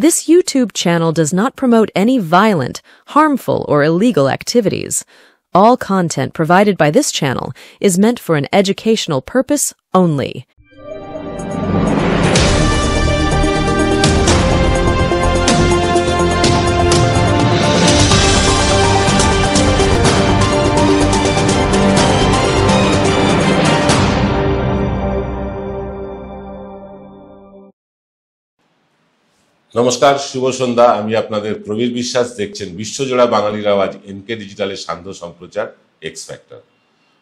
This YouTube channel does not promote any violent, harmful, or illegal activities. All content provided by this channel is meant for an educational purpose only. নমস্কার, শুভ সন্ধ্যা। আমি আপনাদের প্রবীর বিশ্বাস। দেখছেন বিশ্বজোড়া বাঙালির আওয়াজ NK ডিজিটালের সান্ধ্য সম্প্রচার এক্স ফ্যাক্টর।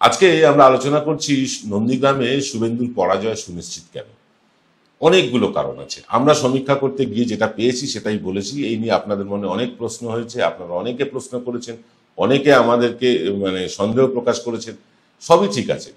আজকে আমরা আলোচনা করছি নন্দীগ্রামে শুভেন্দুর পরাজয় সুনিশ্চিত কেন। অনেকগুলো কারণ আছে। আমরা সমীক্ষা করতে গিয়ে যেটা পেয়েছি সেটাই বলেছি। এই নিয়ে আপনাদের মনে অনেক প্রশ্ন হয়েছে, আপনারা অনেকে প্রশ্ন করেছেন, অনেকে আমাদেরকে সন্দেহ প্রকাশ করেছেন। সবই ঠিক আছে।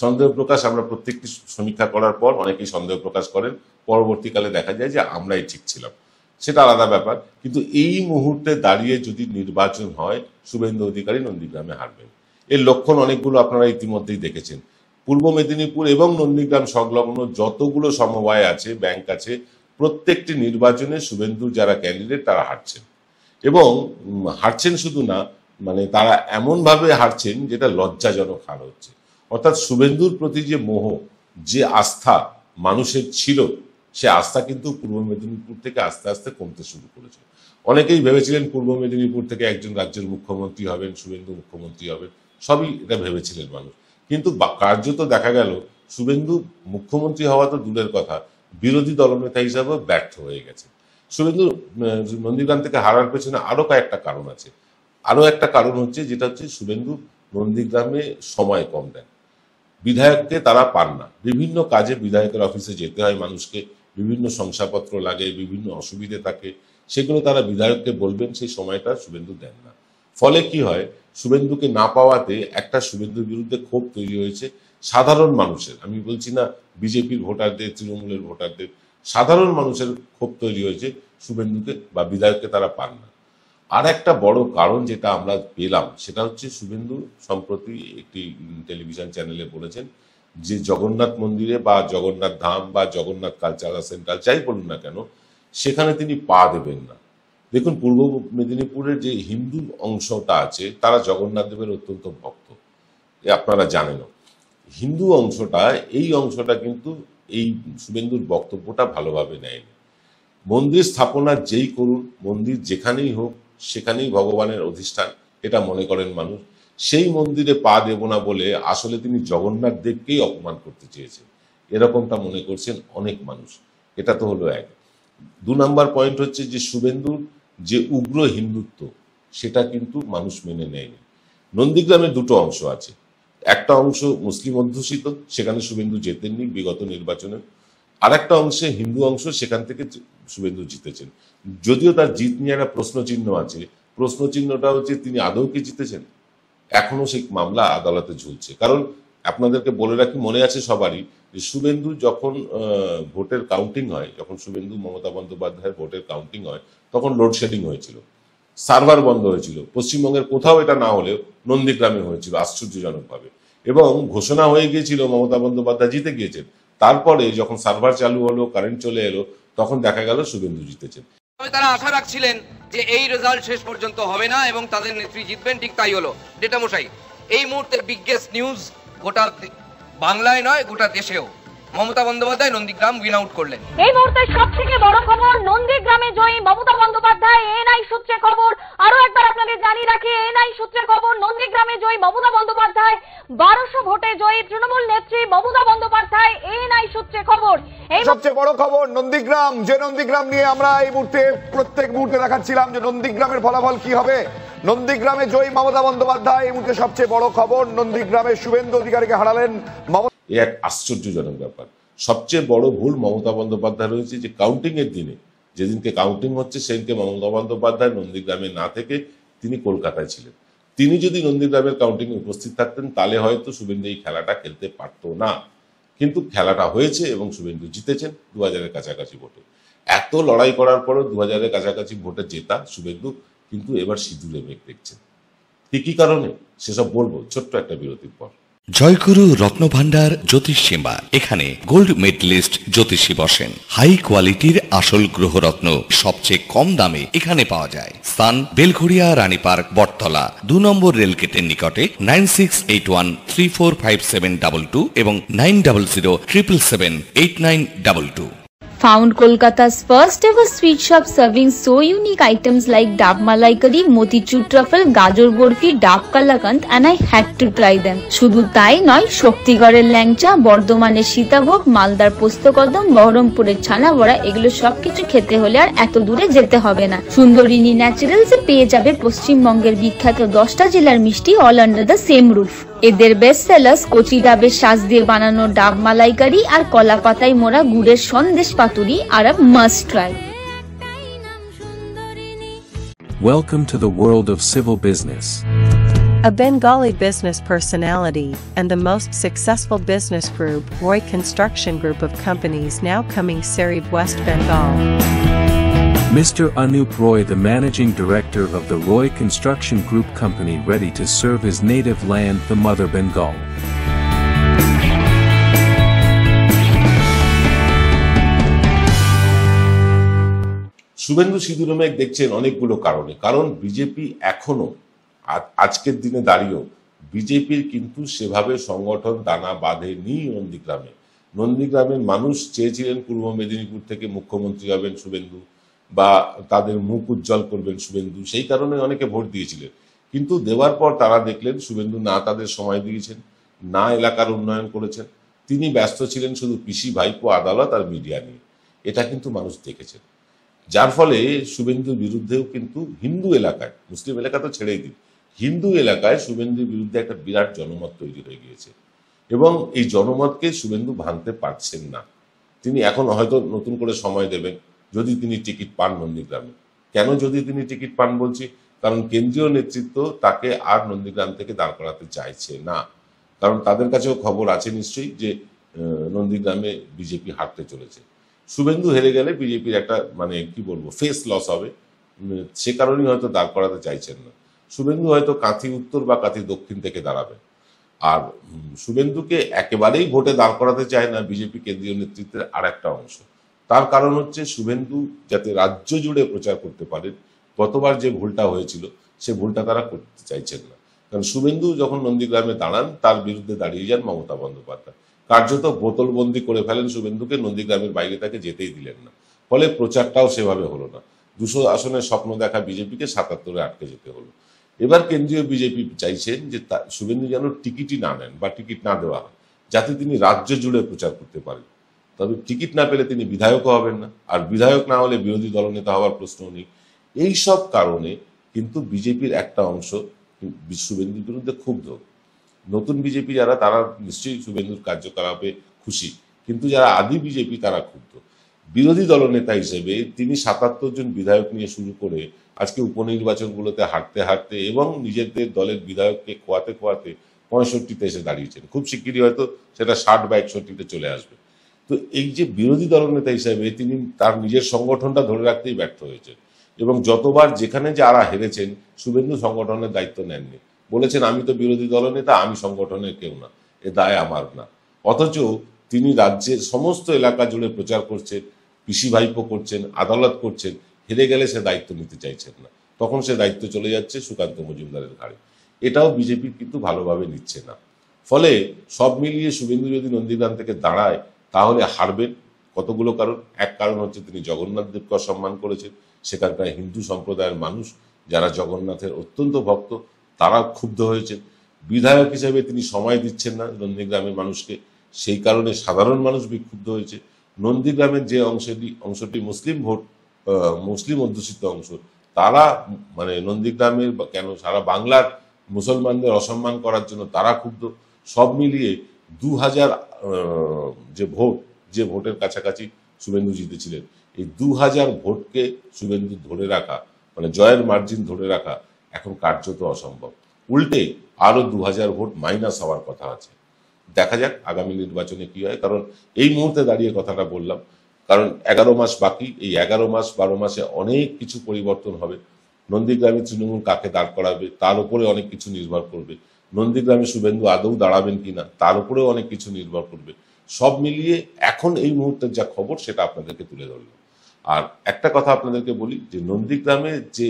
সন্দেহ প্রকাশ আমরা প্রত্যেকটি সমীক্ষা করার পর অনেকেই সন্দেহ প্রকাশ করেন, পরবর্তীকালে দেখা যায় যে আমরাই ঠিক ছিলাম, সেটা আলাদা ব্যাপার। কিন্তু এই মুহূর্তে দাঁড়িয়ে যদি নির্বাচন হয়, শুভেন্দু অধিকারী নন্দীগ্রামে হারবেন। এর লক্ষণ অনেকগুলো আপনারা ইতিমধ্যেই দেখেছেন। পূর্ব মেদিনীপুর এবং নন্দীগ্রাম সংলগ্ন যতগুলো সমবায় আছে, ব্যাংক আছে, প্রত্যেকটি নির্বাচনে শুভেন্দুর যারা ক্যান্ডিডেট তারা হারছেন। এবং হারছেন শুধু না, তারা এমনভাবে হারছেন যেটা লজ্জাজনক হার হচ্ছে। অর্থাৎ শুভেন্দুর প্রতি যে মোহ, যে আস্থা মানুষের ছিল, সে আস্থা কিন্তু পূর্ব মেদিনীপুর থেকে আস্তে আস্তে কমতে শুরু করেছে। অনেকেই ভেবেছিলেন পূর্ব মেদিনীপুর থেকে একজন রাজ্যের মুখ্যমন্ত্রী হবেন, শুভেন্দু মুখ্যমন্ত্রী হবেন, সবই এটা ভেবেছিলেন মানুষ। কিন্তু কার্যত দেখা গেল শুভেন্দু মুখ্যমন্ত্রী হওয়া তো দূরের কথা, বিরোধী দলনেতা হিসাবেও ব্যর্থ হয়ে গেছে। শুভেন্দু নন্দীগ্রাম থেকে হারার পেছনে আরো কয়েকটা কারণ আছে। আরো একটা কারণ হচ্ছে, যেটা হচ্ছে শুভেন্দু নন্দীগ্রামে সময় কম দেন। বিধায়ককে তারা পান না। বিভিন্ন কাজে বিধায়কের অফিসে যেতে হয় মানুষকে, বিভিন্ন শংসাপত্র লাগে, বিভিন্ন অসুবিধে থাকে, সেগুলো তারা বিধায়ককে বলবেন, সেই সময়টা শুভেন্দু দেন না। ফলে কি হয়, শুভেন্দুকে না পাওয়াতে একটা শুভেন্দুর বিরুদ্ধে ক্ষোভ তৈরি হয়েছে সাধারণ মানুষের। আমি বলছি না বিজেপির ভোটারদের, তৃণমূলের ভোটারদের, সাধারণ মানুষের ক্ষোভ তৈরি হয়েছে শুভেন্দুকে বা বিধায়ককে তারা পান না। আর একটা বড় কারণ যেটা আমরা পেলাম, সেটা হচ্ছে শুভেন্দু সম্প্রতি একটি টেলিভিশন চ্যানেলে বলেছেন যে জগন্নাথ মন্দিরে বা জগন্নাথ ধাম বা জগন্নাথ কালচারাল সেন্টার যাই বলুন না কেন, সেখানে তিনি পা দেবেন না। দেখুন, পূর্ব মেদিনীপুরের যে হিন্দু অংশটা আছে তারা জগন্নাথ দেবের অত্যন্ত ভক্ত, আপনারা জানেন। হিন্দু অংশটা, এই অংশটা কিন্তু এই শুভেন্দুর বক্তব্যটা ভালোভাবে নেয়নি। মন্দির স্থাপনা যেই করুন, মন্দির যেখানেই হোক, সেখানেই ভগবানের অধিষ্ঠান, এটা মনে করেন মানুষ। সেই মন্দিরে পা দেব না বলে আসলে তিনি জগন্নাথ দেবকেই অপমান করতে চেয়েছেন, এরকমটা মনে করছেন অনেক মানুষ। এটা তো হলো এক। 2 নম্বর পয়েন্ট হচ্ছে যে শুভেন্দুর যে উগ্র হিন্দুত্ব, সেটা কিন্তু মানুষ মেনে নেয়নি। নন্দীগ্রামে দুটো অংশ আছে। একটা অংশ মুসলিম অধ্যুষিত, সেখানে শুভেন্দু জেতেননি বিগত নির্বাচনে। আর একটা অংশে হিন্দু অংশ, সেখান থেকে শুভেন্দু জিতেছেন। যদিও তার জিত নিয়ে একটা প্রশ্নচিহ্ন আছে। প্রশ্নচিহ্নটা হচ্ছে তিনি আদৌ কি জিতেছেন, এখনো সেই মামলা আদালতে ঝুলছে। কারণ আপনাদেরকে বলে রাখি, মনে আছে সবারই, যে শুভেন্দু যখন ভোটের কাউন্টিং হয়, যখন শুভেন্দু মমতা বন্দ্যোপাধ্যায়ের ভোটের কাউন্টিং হয়, তখন লোডশেডিং হয়েছিল, সার্ভার বন্ধ হয়েছিল। পশ্চিমবঙ্গের কোথাও এটা না হলেও নন্দীগ্রামে হয়েছিল আশ্চর্যজনকভাবে, এবং ঘোষণা হয়ে গিয়েছিল মমতা বন্দ্যোপাধ্যায় জিতে গিয়েছেন। তারপরে যখন সার্ভার চালু হলো, কারেন্ট চলে এলো, তখন দেখা গেল শুভেন্দু জিতেছেন। তারা আশা রাখছিলেন যে এই রেজাল্ট শেষ পর্যন্ত হবে না এবং তাদের নেত্রী জিতবেন, ঠিক তাই হলো। ডেটা মশাই, এই মুহূর্তে বিগেস্ট নিউজ গোটা বাংলায় নয়, গোটা দেশেও, মমতা বন্দ্যোপাধ্যায় নন্দীগ্রাম উইন আউট করলেন। এই মুহূর্তে সবথেকে বড় খবর, নন্দীগ্রামে জয়ী মমতা বন্দ্যোপাধ্যায়। এনআই সূত্রে খবর, আরো একবার আপনাদের জানিয়ে রাখি, এনআই সূত্রে খবর, নন্দীগ্রামে জয়ী মমতা বন্দ্যোপাধ্যায়, 1200 ভোটে জয়ী তৃণমূল নেত্রী মমতা বন্দ্যোপাধ্যায়। এনআই সূত্রে খবর। এই সবচেয়ে বড় খবর নন্দীগ্রাম, যে নন্দীগ্রাম নিয়ে আমরা এই মুহূর্তে প্রত্যেক মুহূর্তে দেখাচ্ছিলাম যে নন্দীগ্রামের ফলাফল কি হবে। নন্দীগ্রামে জয়ী মমতা বন্দ্যোপাধ্যায়, এই মুহূর্তে সবচেয়ে বড় খবর, নন্দীগ্রামে শুভেন্দু অধিকারীকে হারালেন মমতা। এক আশ্চর্যজনক ব্যাপার। সবচেয়ে বড় ভুল মমতা বন্দ্যোপাধ্যায় রয়েছে যে কাউন্টিং এর দিনে, যেদিনকে কাউন্টিং হচ্ছে, সেদিনকে মমতা বন্দ্যোপাধ্যায় নন্দীগ্রামে না থেকে তিনি কলকাতায় ছিলেন। তিনি যদি নন্দীগ্রামের কাউন্টিং এ উপস্থিত থাকতেন, তাহলে হয়তো শুভেন্দু এই খেলাটা খেলতে পারত না। কিন্তু খেলাটা হয়েছে এবং শুভেন্দু জিতেছেন 2000-এর কাছাকাছি ভোটে। এত লড়াই করার পরও 2000-এর কাছাকাছি ভোটে জেতা শুভেন্দু কিন্তু এবার সিঁদুরে মেঘ দেখছেন। কি কারণে সেসব বলবো ছোট্ট একটা বিরতির পর। জয়গুরু রত্নভান্ডার জ্যোতিষ চেম্বার। এখানে গোল্ড মেডেলিস্ট জ্যোতিষী বসেন। হাই কোয়ালিটির আসল গ্রহরত্ন সবচেয়ে কম দামে এখানে পাওয়া যায়। স্থান বেলঘড়িয়া রানী পার্ক, বটতলা, 2 নম্বর রেলগেটের নিকটে। 9681345722 এবং 9007778922। Found Kolkata's first ever sweet shop serving so unique items like Dab Malai Curry, Motichur Truffle, Gajor Borfi, Dab Kalakand, and I had to try them. শুধু তাই নয়, শক্তিগড়ের ল্যাংচা, বর্ধমানের সীতাভোগ, মালদার পোস্তকদম, বহরমপুরের ছানা বড়া, এগুলো সবকিছু খেতে হলে আর এত দূরে যেতে হবে না। সুন্দরিনী ন্যাচারালস এ পেয়ে যাবে পশ্চিমবঙ্গের বিখ্যাত 10টা জেলার মিষ্টি all under the same roof. এদের বেস্ট সেলার্স কচি ডাবের শাঁস দিয়ে বানানো ডাব মালাইকারি আর কলা পাতায় মোড়া গুড়ের সন্দেশ পাতুরি আর a must try. Welcome to the world of civil business. A Bengali business personality and the most successful business group, Roy Construction Group of companies, now coming Sarib, West Bengal. Mr. Anup Roy, the managing director of the Roy Construction Group company, ready to serve his native land, the mother Bengal. Suvendu সিঁদুর মেঘ দেখছেন অনেকগুলো কারণে। কারণ BJP এখনো আজকের দিনে দাঁড়িয়েও বিজেপির কিন্তু সেভাবে সংগঠন দানা বাঁধেনি। নন্দীগ্রামের মানুষ চেয়েছিলেন পূর্ব মেদিনীপুর থেকে মুখ্যমন্ত্রী হবেন শুভেন্দু, বা তাদের মুখ উজ্জ্বল করবেন শুভেন্দু। সেই কারণে অনেকে ভোট দিয়েছিলেন, কিন্তু দেওয়ার পর তারা দেখলেন শুভেন্দু না তাদের সময় দিয়েছেন, না এলাকার উন্নয়ন করেছেন। তিনি ব্যস্ত ছিলেন শুধু পিসি ভাইপো, আদালত আর মিডিয়া নিয়ে। এটা কিন্তু মানুষ দেখেছেন, যার ফলে শুভেন্দুর বিরুদ্ধেও কিন্তু হিন্দু এলাকায়, মুসলিম এলাকা তো ছেড়েই দিন, হিন্দু এলাকায় শুভেন্দুর বিরুদ্ধে একটা বিরাট জনমত তৈরি হয়ে গিয়েছে এবং এই জনমতকে শুভেন্দু ভাঙতে পারছেন না। তিনি এখন হয়তো নতুন করে সময় দেবেন যদি তিনি টিকিট পান নন্দীগ্রামে। কেন যদি তিনি টিকিট পান বলছি? কারণ কেন্দ্রীয় নেতৃত্ব তাকে আর নন্দীগ্রাম থেকে দাঁড় করাতে চাইছে না। কারণ তাদের কাছেও খবর আছে নিশ্চয়ই যে নন্দীগ্রামে বিজেপি হারতে চলেছে। শুভেন্দু হেরে গেলে বিজেপির একটা কি বলবো ফেস লস হবে, সে কারণেই হয়তো দাঁড় করাতে চাইছেন না। শুভেন্দু হয়তো কাঁথি উত্তর বা কাঁথি দক্ষিণ থেকে দাঁড়াবে। আর শুভেন্দুকে একেবারেই ভোটে দাঁড় করাতে চায় না বিজেপি কেন্দ্রীয় নেতৃত্বের আর একটা অংশ। তার কারণ হচ্ছে শুভেন্দু যাতে রাজ্য জুড়ে প্রচার করতে পারেন। গতবার যে ভুলটা হয়েছিল সে ভুলটা তারা করতে চাইছেন না। কারণ শুভেন্দু যখন নন্দীগ্রামে দাঁড়ান তার বিরুদ্ধে দাঁড়িয়ে যান মমতা বন্দ্যোপাধ্যায়। কার্যত বোতলবন্দি করে ফেলেন শুভেন্দুকে, নন্দীগ্রামের বাইরে তাকে যেতেই দিলেন না। ফলে প্রচারটাও সেভাবে হলো না। 200 আসনের স্বপ্ন দেখা বিজেপিকে 77-এ আটকে যেতে হলো। এবার কেন্দ্রীয় বিজেপি চাইছেন যে শুভেন্দু যেন টিকিটই না নেন বা টিকিট না দেওয়া হয়, যাতে তিনি রাজ্য জুড়ে প্রচার করতে পারেন। তবে টিকিট না পেলে তিনি বিধায়কও হবেন না, আর বিধায়ক না হলে বিরোধী দলনেতা হওয়ার প্রশ্ন নেই। এই সব কারণে কিন্তু বিজেপির একটা অংশ শুভেন্দুর বিরুদ্ধে ক্ষুব্ধ। নতুন বিজেপি যারা, তারা নিশ্চয়ই শুভেন্দুর কার্যকলাপে খুশি, কিন্তু যারা আদি বিজেপি তারা ক্ষুব্ধ। বিরোধী দলনেতা হিসেবে তিনি 77 জন বিধায়ক নিয়ে শুরু করে আজকে উপনির্বাচনগুলোতে হারতে হারতে এবং নিজেদের দলের বিধায়ককে খোয়াতে 65-তে এসে দাঁড়িয়েছেন। খুব শিগগিরই হয়তো সেটা 60 বা 61-তে চলে আসবে। তো এই যে বিরোধী দলনেতা হিসেবে তিনি তার নিজের সংগঠনটা ধরে রাখতেই ব্যর্থ হয়েছেন এবং যতবার যেখানে যারা হেরেছেন শুভেন্দু সংগঠনের দায়িত্ব নেননি। বলেছেন আমি তো বিরোধী দলনেতা, আমি সংগঠনের কেউ না, এ দায় আমার না। অথচ তিনি রাজ্যের সমস্ত এলাকা জুড়ে প্রচার করছেন, পিসি ভাইপো করছেন, আদালত করছেন। হেরে গেলে সে দায়িত্ব নিতে চাইছেন না, তখন সে দায়িত্ব চলে যাচ্ছে সুকান্ত মজুমদারের ঘাড়ে। এটাও বিজেপি কিন্তু ভালোভাবে নিচ্ছে না। ফলে সব মিলিয়ে শুভেন্দু যদি নন্দীগ্রাম থেকে দাঁড়ায় তাহলে হারবেন কতগুলো কারণ। এক কারণ হচ্ছে তিনি জগন্নাথ দেবকে অসম্মান করেছেন। সেখানকার হিন্দু সম্প্রদায়ের মানুষ যারা জগন্নাথের অত্যন্ত ভক্ত তারা ক্ষুব্ধ হয়েছেন। বিধায়ক হিসেবে তিনি সময় দিচ্ছেন না নন্দীগ্রামের মানুষকে, সেই কারণে সাধারণ মানুষ বিক্ষুব্ধ হয়েছে। নন্দীগ্রামের যে অংশটি মুসলিম অধ্যুষিত অংশ, তারা নন্দীগ্রামের কেন সারা বাংলার মুসলমানদের অসম্মান করার জন্য তারা ক্ষুব্ধ। সব মিলিয়ে 2000 যে ভোটের কাছাকাছি শুভেন্দু জিতেছিলেন, এই 2000 ভোটকে শুভেন্দু ধরে রাখা, জয়ের মার্জিন ধরে রাখা এখন কার্যত অসম্ভব। উল্টে আরো 2000 ভোট মাইনাস হওয়ার কথা আছে। দেখা যাক আগামী নির্বাচনে কি হয়। কারণ এই মুহূর্তে দাঁড়িয়ে কথাটা বললাম, কারণ 11 মাস বাকি। এই 11 মাস 12 মাসে অনেক কিছু পরিবর্তন হবে। নন্দীগ্রামে তৃণমূল কাকে দাঁড় করাবে তার উপরে অনেক কিছু নির্ভর করবে। নন্দীগ্রামে শুভেন্দু আদৌ দাঁড়াবেন কিনা তার উপরেও অনেক কিছু নির্ভর করবে। সব মিলিয়ে এখন এই মুহূর্তের যা খবর সেটা আপনাদেরকে তুলে ধরলাম। আর একটা কথা আপনাদেরকে বলি যে নন্দীগ্রামে যে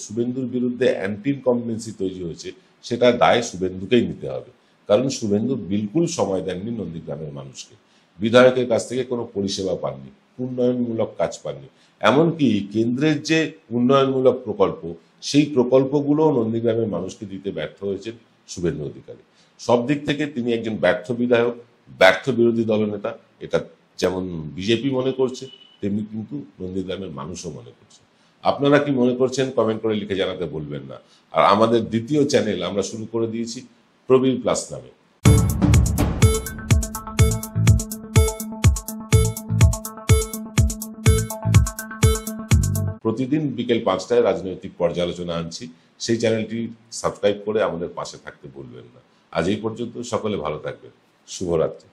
শুভেন্দুর বিরুদ্ধে অ্যান্টি ইনকমবেন্সি তৈরি হয়েছে সেটার দায় শুভেন্দুকেই নিতে হবে, কারণ শুভেন্দু বিলকুল সময় দেননি নন্দীগ্রামের মানুষকে, বিধায়কের কাছ থেকে কোনো পরিষেবা পাননি, উন্নয়নমূলক কাজ পাননি, এমনকি কেন্দ্রের যে উন্নয়নমূলক প্রকল্প সেই প্রকল্পগুলো নন্দীগ্রামের মানুষকে দিতে ব্যর্থ হয়েছেন শুভেন্দু অধিকারী। সব দিক থেকে তিনি একজন ব্যর্থ বিধায়ক, ব্যর্থ বিরোধী দলনেতা। এটা যেমন বিজেপি মনে করছে তেমনি কিন্তু নন্দীগ্রামের মানুষও মনে করছে। আপনারা কি মনে করছেন কমেন্ট করে লিখে জানাতে ভুলবেন না। আর আমাদের দ্বিতীয় চ্যানেল আমরা শুরু করে দিয়েছি প্রবীর প্লাস নামে। প্রতিদিন বিকেল 5টায় রাজনৈতিক পর্যালোচনা আনছি, সেই চ্যানেলটি সাবস্ক্রাইব করে আমাদের পাশে থাকতে ভুলবেন না। আজ এই পর্যন্ত, সকলে ভালো থাকবেন, শুভরাত্রি।